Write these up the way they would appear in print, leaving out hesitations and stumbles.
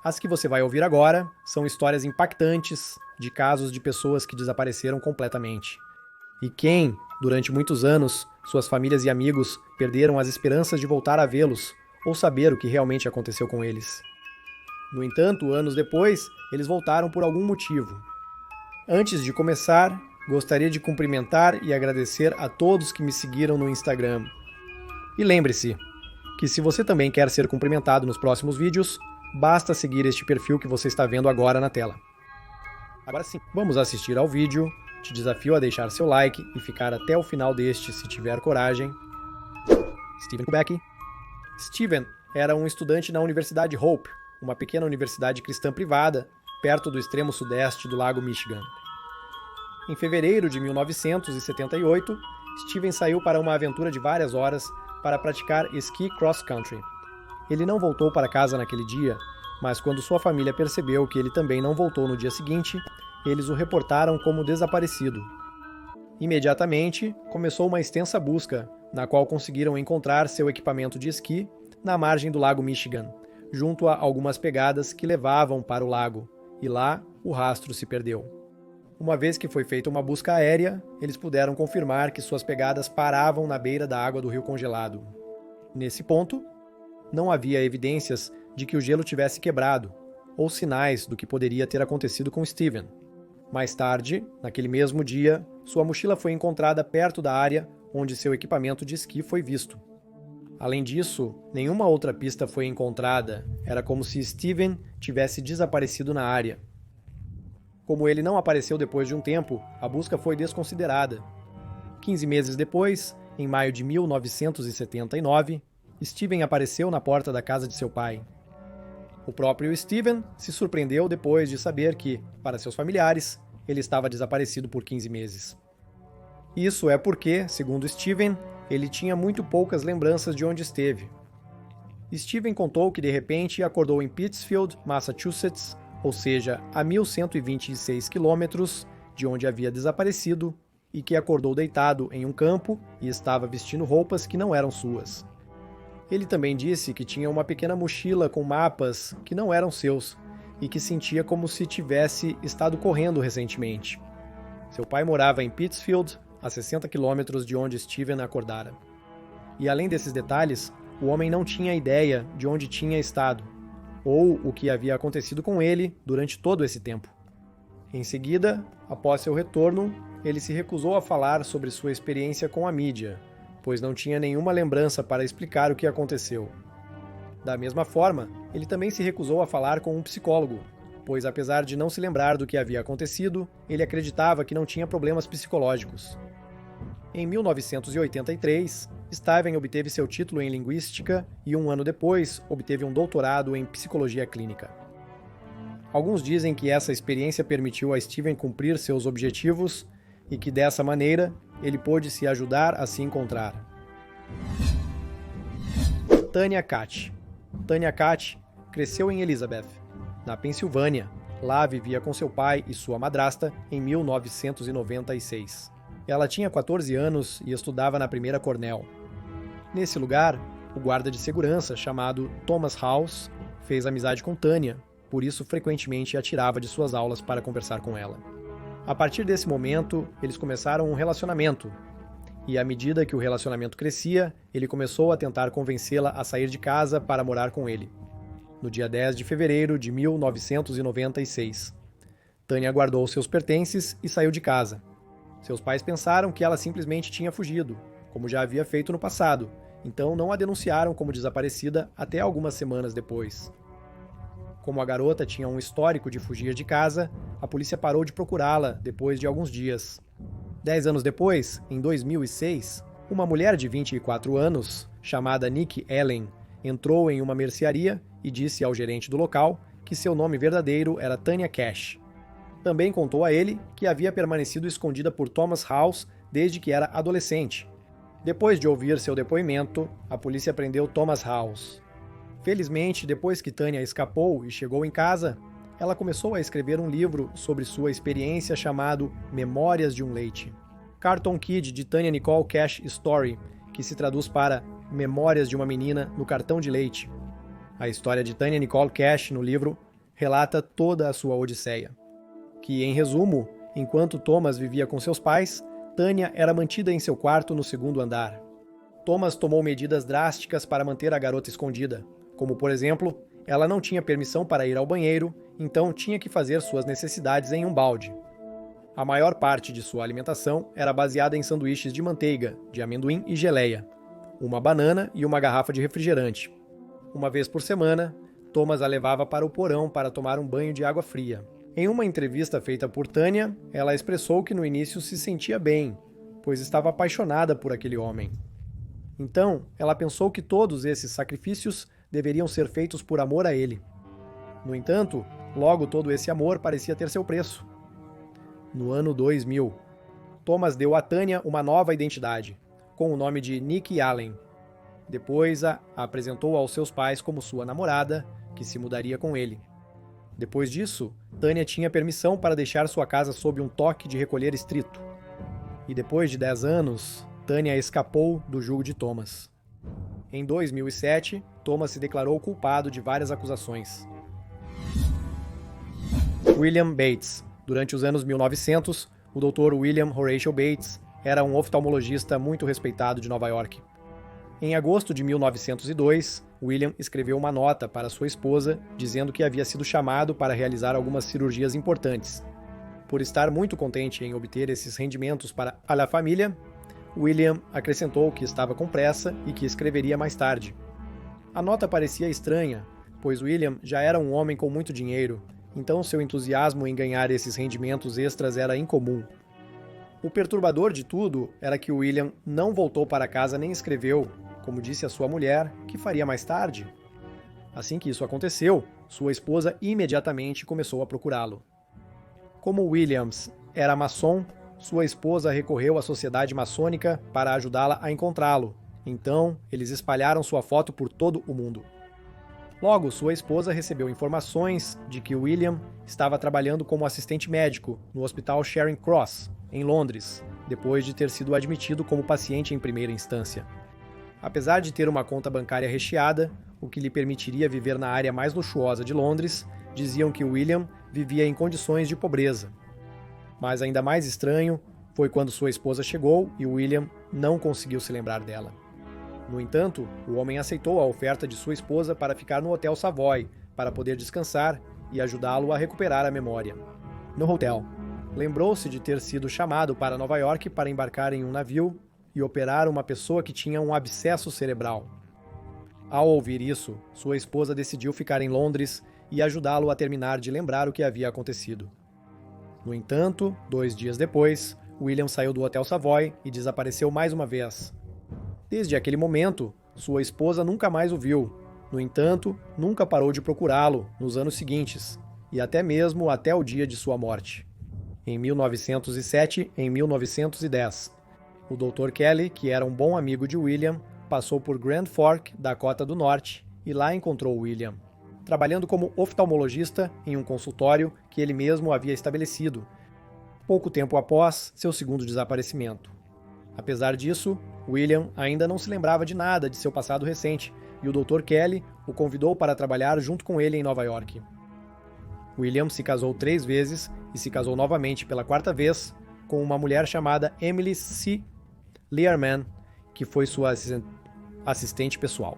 As que você vai ouvir agora são histórias impactantes de casos de pessoas que desapareceram completamente. E quem, durante muitos anos, suas famílias e amigos perderam as esperanças de voltar a vê-los ou saber o que realmente aconteceu com eles. No entanto, anos depois, eles voltaram por algum motivo. Antes de começar, gostaria de cumprimentar e agradecer a todos que me seguiram no Instagram. E lembre-se que se você também quer ser cumprimentado nos próximos vídeos, basta seguir este perfil que você está vendo agora na tela. Agora sim, vamos assistir ao vídeo. Te desafio a deixar seu like e ficar até o final deste se tiver coragem. Steven Kubeck. Steven era um estudante na Universidade Hope, uma pequena universidade cristã privada, perto do extremo sudeste do lago Michigan. Em fevereiro de 1978, Steven saiu para uma aventura de várias horas para praticar esqui cross-country. Ele não voltou para casa naquele dia, mas quando sua família percebeu que ele também não voltou no dia seguinte, eles o reportaram como desaparecido. Imediatamente, começou uma extensa busca, na qual conseguiram encontrar seu equipamento de esqui na margem do lago Michigan, junto a algumas pegadas que levavam para o lago, e lá o rastro se perdeu. Uma vez que foi feita uma busca aérea, eles puderam confirmar que suas pegadas paravam na beira da água do rio congelado. Nesse ponto, não havia evidências de que o gelo tivesse quebrado, ou sinais do que poderia ter acontecido com Steven. Mais tarde, naquele mesmo dia, sua mochila foi encontrada perto da área onde seu equipamento de esqui foi visto. Além disso, nenhuma outra pista foi encontrada. Era como se Steven tivesse desaparecido na área. Como ele não apareceu depois de um tempo, a busca foi desconsiderada. 15 meses depois, em maio de 1979, Steven apareceu na porta da casa de seu pai. O próprio Steven se surpreendeu depois de saber que, para seus familiares, ele estava desaparecido por 15 meses. Isso é porque, segundo Steven, ele tinha muito poucas lembranças de onde esteve. Steven contou que de repente acordou em Pittsfield, Massachusetts, ou seja, a 1.126 quilômetros de onde havia desaparecido, e que acordou deitado em um campo e estava vestindo roupas que não eram suas. Ele também disse que tinha uma pequena mochila com mapas que não eram seus e que sentia como se tivesse estado correndo recentemente. Seu pai morava em Pittsfield, a 60 quilômetros de onde Steven acordara. E além desses detalhes, o homem não tinha ideia de onde tinha estado, ou o que havia acontecido com ele durante todo esse tempo. Em seguida, após seu retorno, ele se recusou a falar sobre sua experiência com a mídia, pois não tinha nenhuma lembrança para explicar o que aconteceu. Da mesma forma, ele também se recusou a falar com um psicólogo, pois apesar de não se lembrar do que havia acontecido, ele acreditava que não tinha problemas psicológicos. Em 1983, Steven obteve seu título em linguística e um ano depois obteve um doutorado em psicologia clínica. Alguns dizem que essa experiência permitiu a Steven cumprir seus objetivos e que dessa maneira ele pôde se ajudar a se encontrar. Tanya Catt. Tanya Catt cresceu em Elizabeth, na Pensilvânia. Lá vivia com seu pai e sua madrasta em 1996. Ela tinha 14 anos e estudava na primeira Cornell. Nesse lugar, o guarda de segurança, chamado Thomas House, fez amizade com Tanya, por isso frequentemente a tirava de suas aulas para conversar com ela. A partir desse momento, eles começaram um relacionamento, e à medida que o relacionamento crescia, ele começou a tentar convencê-la a sair de casa para morar com ele. No dia 10 de fevereiro de 1996, Tanya guardou seus pertences e saiu de casa. Seus pais pensaram que ela simplesmente tinha fugido, como já havia feito no passado, então não a denunciaram como desaparecida até algumas semanas depois. Como a garota tinha um histórico de fugir de casa, a polícia parou de procurá-la depois de alguns dias. 10 anos depois, em 2006, uma mulher de 24 anos, chamada Nikki Ellen, entrou em uma mercearia e disse ao gerente do local que seu nome verdadeiro era Tanya Cash. Também contou a ele que havia permanecido escondida por Thomas House desde que era adolescente. Depois de ouvir seu depoimento, a polícia prendeu Thomas House. Felizmente, depois que Tanya escapou e chegou em casa, ela começou a escrever um livro sobre sua experiência chamado Memórias de um Leite. Carton Kid de Tanya Nicole Cash Story, que se traduz para Memórias de uma Menina no Cartão de Leite. A história de Tanya Nicole Cash no livro relata toda a sua odisseia. Que, em resumo, enquanto Thomas vivia com seus pais, Tânia era mantida em seu quarto no segundo andar. Thomas tomou medidas drásticas para manter a garota escondida, como, por exemplo, ela não tinha permissão para ir ao banheiro, então tinha que fazer suas necessidades em um balde. A maior parte de sua alimentação era baseada em sanduíches de manteiga, de amendoim e geleia, uma banana e uma garrafa de refrigerante. Uma vez por semana, Thomas a levava para o porão para tomar um banho de água fria. Em uma entrevista feita por Tânia, ela expressou que no início se sentia bem, pois estava apaixonada por aquele homem. Então, ela pensou que todos esses sacrifícios deveriam ser feitos por amor a ele. No entanto, logo todo esse amor parecia ter seu preço. No ano 2000, Thomas deu a Tânia uma nova identidade, com o nome de Nikki Allen. Depois a apresentou aos seus pais como sua namorada, que se mudaria com ele. Depois disso, Tânia tinha permissão para deixar sua casa sob um toque de recolher estrito. E depois de 10 anos, Tânia escapou do julgo de Thomas. Em 2007, Thomas se declarou culpado de várias acusações. William Bates. Durante os anos 1900, o Dr. William Horatio Bates era um oftalmologista muito respeitado de Nova York. Em agosto de 1902, William escreveu uma nota para sua esposa dizendo que havia sido chamado para realizar algumas cirurgias importantes. Por estar muito contente em obter esses rendimentos para a família, William acrescentou que estava com pressa e que escreveria mais tarde. A nota parecia estranha, pois William já era um homem com muito dinheiro, então seu entusiasmo em ganhar esses rendimentos extras era incomum. O perturbador de tudo era que William não voltou para casa nem escreveu, como disse a sua mulher, que faria mais tarde. Assim que isso aconteceu, sua esposa imediatamente começou a procurá-lo. Como Williams era maçom, sua esposa recorreu à sociedade maçônica para ajudá-la a encontrá-lo. Então, eles espalharam sua foto por todo o mundo. Logo, sua esposa recebeu informações de que William estava trabalhando como assistente médico no Hospital Charing Cross, em Londres, depois de ter sido admitido como paciente em primeira instância. Apesar de ter uma conta bancária recheada, o que lhe permitiria viver na área mais luxuosa de Londres, diziam que William vivia em condições de pobreza. Mas ainda mais estranho foi quando sua esposa chegou e William não conseguiu se lembrar dela. No entanto, o homem aceitou a oferta de sua esposa para ficar no Hotel Savoy, para poder descansar e ajudá-lo a recuperar a memória. No hotel, lembrou-se de ter sido chamado para Nova York para embarcar em um navio e operar uma pessoa que tinha um abscesso cerebral. Ao ouvir isso, sua esposa decidiu ficar em Londres e ajudá-lo a terminar de lembrar o que havia acontecido. No entanto, 2 dias depois, William saiu do Hotel Savoy e desapareceu mais uma vez. Desde aquele momento, sua esposa nunca mais o viu. No entanto, nunca parou de procurá-lo nos anos seguintes, e até mesmo até o dia de sua morte. Em 1907 e em 1910, o Dr. Kelly, que era um bom amigo de William, passou por Grand Fork, Dakota do Norte, e lá encontrou William, trabalhando como oftalmologista em um consultório que ele mesmo havia estabelecido, pouco tempo após seu segundo desaparecimento. Apesar disso, William ainda não se lembrava de nada de seu passado recente, e o Dr. Kelly o convidou para trabalhar junto com ele em Nova York. William se casou 3 vezes e se casou novamente pela 4ª vez com uma mulher chamada Emily C. Learman, que foi sua assistente pessoal.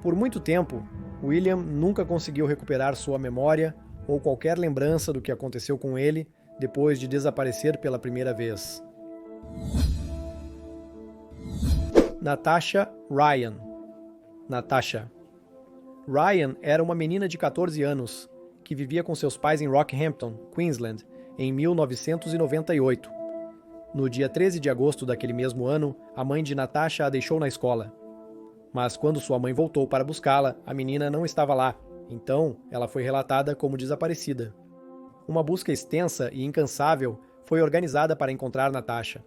Por muito tempo, William nunca conseguiu recuperar sua memória ou qualquer lembrança do que aconteceu com ele depois de desaparecer pela primeira vez. Natasha Ryan. Natasha. Ryan era uma menina de 14 anos que vivia com seus pais em Rockhampton, Queensland, em 1998. No dia 13 de agosto daquele mesmo ano, a mãe de Natasha a deixou na escola. Mas quando sua mãe voltou para buscá-la, a menina não estava lá, então ela foi relatada como desaparecida. Uma busca extensa e incansável foi organizada para encontrar Natasha.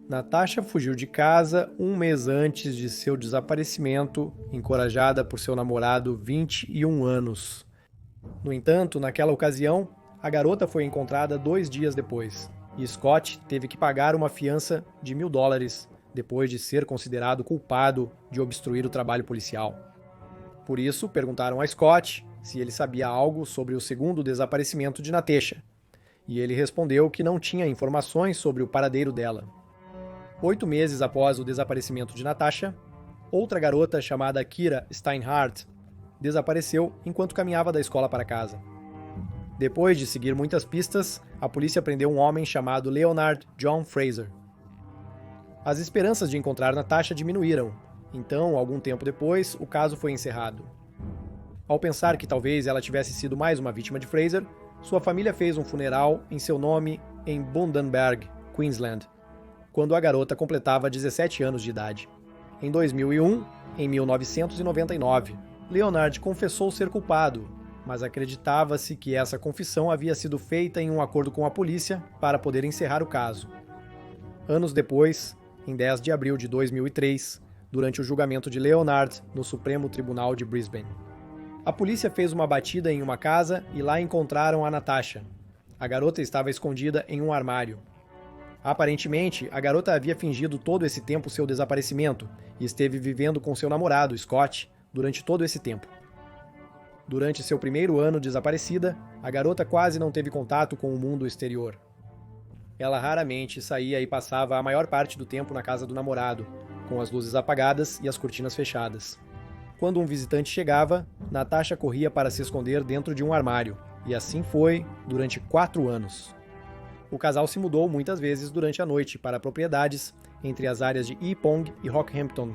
Natasha fugiu de casa 1 mês antes de seu desaparecimento, encorajada por seu namorado 21 anos. No entanto, naquela ocasião, a garota foi encontrada 2 dias depois, e Scott teve que pagar uma fiança de $1.000 depois de ser considerado culpado de obstruir o trabalho policial. Por isso, perguntaram a Scott se ele sabia algo sobre o segundo desaparecimento de Natasha, e ele respondeu que não tinha informações sobre o paradeiro dela. 8 meses após o desaparecimento de Natasha, outra garota chamada Kira Steinhardt desapareceu enquanto caminhava da escola para casa. Depois de seguir muitas pistas, a polícia prendeu um homem chamado Leonard John Fraser. As esperanças de encontrar Natasha diminuíram, então, algum tempo depois, o caso foi encerrado. Ao pensar que talvez ela tivesse sido mais uma vítima de Fraser, sua família fez um funeral em seu nome em Bundaberg, Queensland, quando a garota completava 17 anos de idade. Em 2001, em 1999, Leonard confessou ser culpado, mas acreditava-se que essa confissão havia sido feita em um acordo com a polícia para poder encerrar o caso. Anos depois, em 10 de abril de 2003, durante o julgamento de Leonard no Supremo Tribunal de Brisbane, a polícia fez uma batida em uma casa e lá encontraram a Natasha. A garota estava escondida em um armário. Aparentemente, a garota havia fingido todo esse tempo seu desaparecimento e esteve vivendo com seu namorado, Scott, durante todo esse tempo. Durante seu primeiro ano desaparecida, a garota quase não teve contato com o mundo exterior. Ela raramente saía e passava a maior parte do tempo na casa do namorado, com as luzes apagadas e as cortinas fechadas. Quando um visitante chegava, Natasha corria para se esconder dentro de um armário, e assim foi durante 4 anos. O casal se mudou muitas vezes durante a noite para propriedades entre as áreas de Epping e Rockhampton.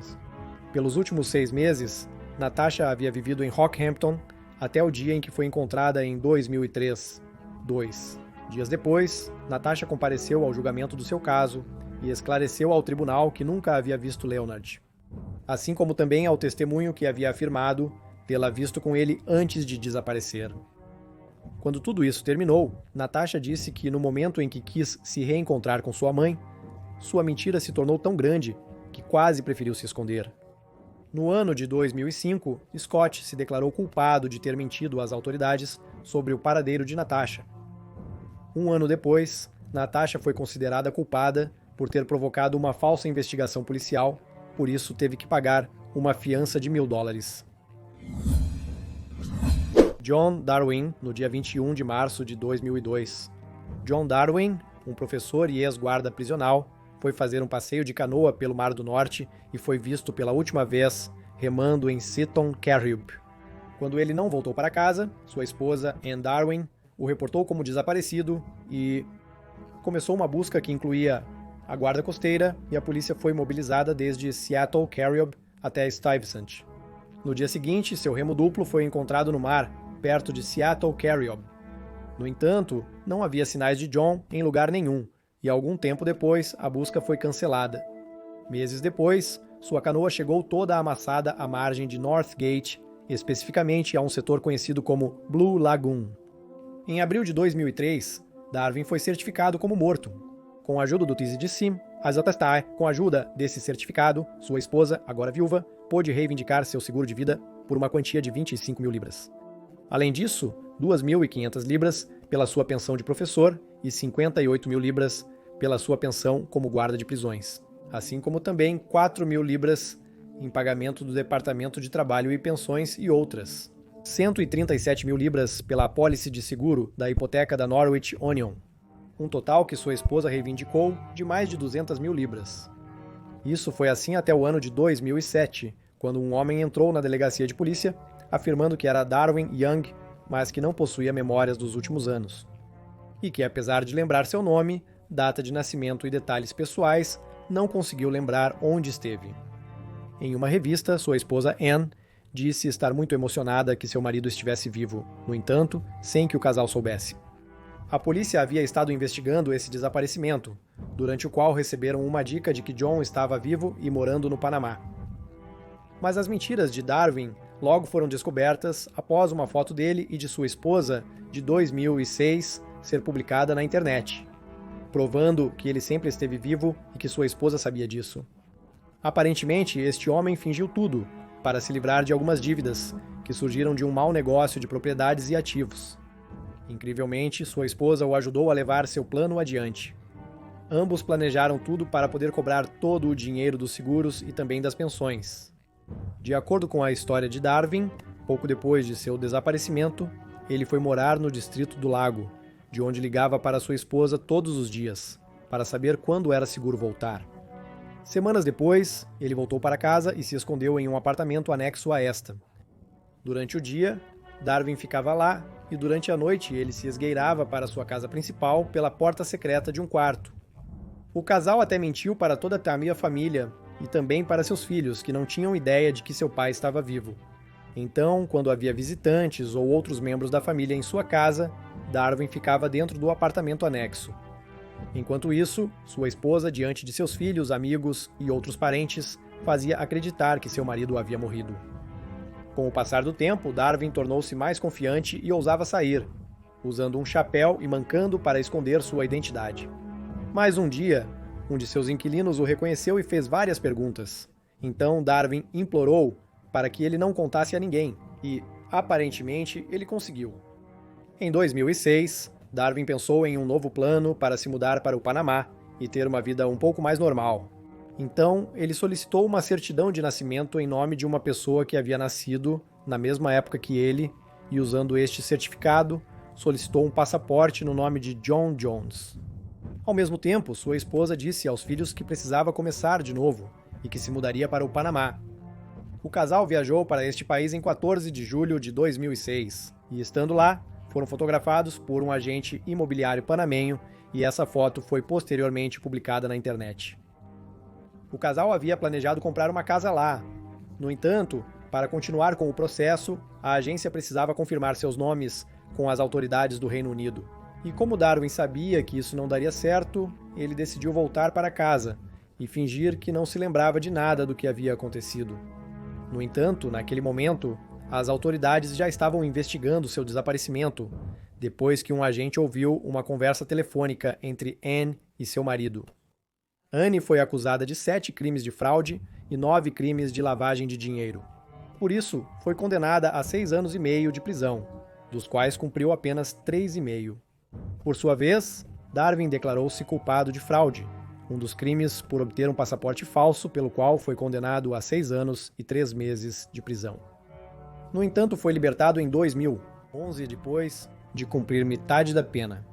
Pelos últimos 6 meses, Natasha havia vivido em Rockhampton até o dia em que foi encontrada em 2003. 2 dias depois, Natasha compareceu ao julgamento do seu caso e esclareceu ao tribunal que nunca havia visto Leonard, assim como também ao testemunho que havia afirmado tê-la visto com ele antes de desaparecer. Quando tudo isso terminou, Natasha disse que no momento em que quis se reencontrar com sua mãe, sua mentira se tornou tão grande que quase preferiu se esconder. No ano de 2005, Scott se declarou culpado de ter mentido às autoridades sobre o paradeiro de Natasha. Um ano depois, Natasha foi considerada culpada por ter provocado uma falsa investigação policial, por isso teve que pagar uma fiança de $1.000. John Darwin, no dia 21 de março de 2002. John Darwin, um professor e ex-guarda prisional, foi fazer um passeio de canoa pelo Mar do Norte e foi visto pela última vez remando em Seaton Carriub. Quando ele não voltou para casa, sua esposa, Anne Darwin, o reportou como desaparecido e começou uma busca que incluía a guarda costeira e a polícia foi mobilizada desde Seattle Carriub até Stuyvesant. No dia seguinte, seu remo duplo foi encontrado no mar, perto de Seattle Carriub. No entanto, não havia sinais de John em lugar nenhum, e algum tempo depois a busca foi cancelada. Meses depois, sua canoa chegou toda amassada à margem de North Gate, especificamente a um setor conhecido como Blue Lagoon. Em abril de 2003, Darwin foi certificado como morto. Com a ajuda do TZDC, com a ajuda desse certificado, sua esposa, agora viúva, pôde reivindicar seu seguro de vida por uma quantia de 25 mil libras. Além disso, 2.500 libras pela sua pensão de professor e 58 mil libras pela sua pensão como guarda de prisões, assim como também 4 mil libras em pagamento do Departamento de Trabalho e Pensões e outras. 137 mil libras pela apólice de seguro da hipoteca da Norwich Union, um total que sua esposa reivindicou de mais de 200 mil libras. Isso foi assim até o ano de 2007, quando um homem entrou na delegacia de polícia afirmando que era Darwin Young, mas que não possuía memórias dos últimos anos. E que, apesar de lembrar seu nome, data de nascimento e detalhes pessoais, não conseguiu lembrar onde esteve. Em uma revista, sua esposa Anne disse estar muito emocionada que seu marido estivesse vivo, no entanto, sem que o casal soubesse. A polícia havia estado investigando esse desaparecimento, durante o qual receberam uma dica de que John estava vivo e morando no Panamá. Mas as mentiras de Darwin logo foram descobertas após uma foto dele e de sua esposa de 2006 ser publicada na internet, provando que ele sempre esteve vivo e que sua esposa sabia disso. Aparentemente, este homem fingiu tudo para se livrar de algumas dívidas que surgiram de um mau negócio de propriedades e ativos. Incrivelmente, sua esposa o ajudou a levar seu plano adiante. Ambos planejaram tudo para poder cobrar todo o dinheiro dos seguros e também das pensões. De acordo com a história de Darwin, Pouco depois de seu desaparecimento, ele foi morar no distrito do Lago, de onde ligava para sua esposa todos os dias, para saber quando era seguro voltar. Semanas depois, ele voltou para casa e se escondeu em um apartamento anexo a esta. Durante o dia, Darwin ficava lá e durante a noite ele se esgueirava para sua casa principal pela porta secreta de um quarto. O casal até mentiu para toda a minha família e também para seus filhos, que não tinham ideia de que seu pai estava vivo. Então, quando havia visitantes ou outros membros da família em sua casa, Darwin ficava dentro do apartamento anexo. Enquanto isso, sua esposa, diante de seus filhos, amigos e outros parentes, fazia acreditar que seu marido havia morrido. Com o passar do tempo, Darwin tornou-se mais confiante e ousava sair, usando um chapéu e mancando para esconder sua identidade. Mas um dia, um de seus inquilinos o reconheceu e fez várias perguntas. Então Darwin implorou para que ele não contasse a ninguém, e, aparentemente, ele conseguiu. Em 2006, Darwin pensou em um novo plano para se mudar para o Panamá e ter uma vida um pouco mais normal. Então, ele solicitou uma certidão de nascimento em nome de uma pessoa que havia nascido na mesma época que ele, e usando este certificado, solicitou um passaporte no nome de John Jones. Ao mesmo tempo, sua esposa disse aos filhos que precisava começar de novo e que se mudaria para o Panamá. O casal viajou para este país em 14 de julho de 2006 e, estando lá, foram fotografados por um agente imobiliário panamenho e essa foto foi posteriormente publicada na internet. O casal havia planejado comprar uma casa lá. No entanto, para continuar com o processo, a agência precisava confirmar seus nomes com as autoridades do Reino Unido. E como Darwin sabia que isso não daria certo, ele decidiu voltar para casa e fingir que não se lembrava de nada do que havia acontecido. No entanto, naquele momento, as autoridades já estavam investigando seu desaparecimento, depois que um agente ouviu uma conversa telefônica entre Anne e seu marido. Anne foi acusada de 7 crimes de fraude e 9 crimes de lavagem de dinheiro. Por isso, foi condenada a 6 anos e meio de prisão, dos quais cumpriu apenas 3,5. Por sua vez, Darwin declarou-se culpado de fraude, um dos crimes por obter um passaporte falso, pelo qual foi condenado a 6 anos e 3 meses de prisão. No entanto, foi libertado em 2000, 11 depois de cumprir metade da pena.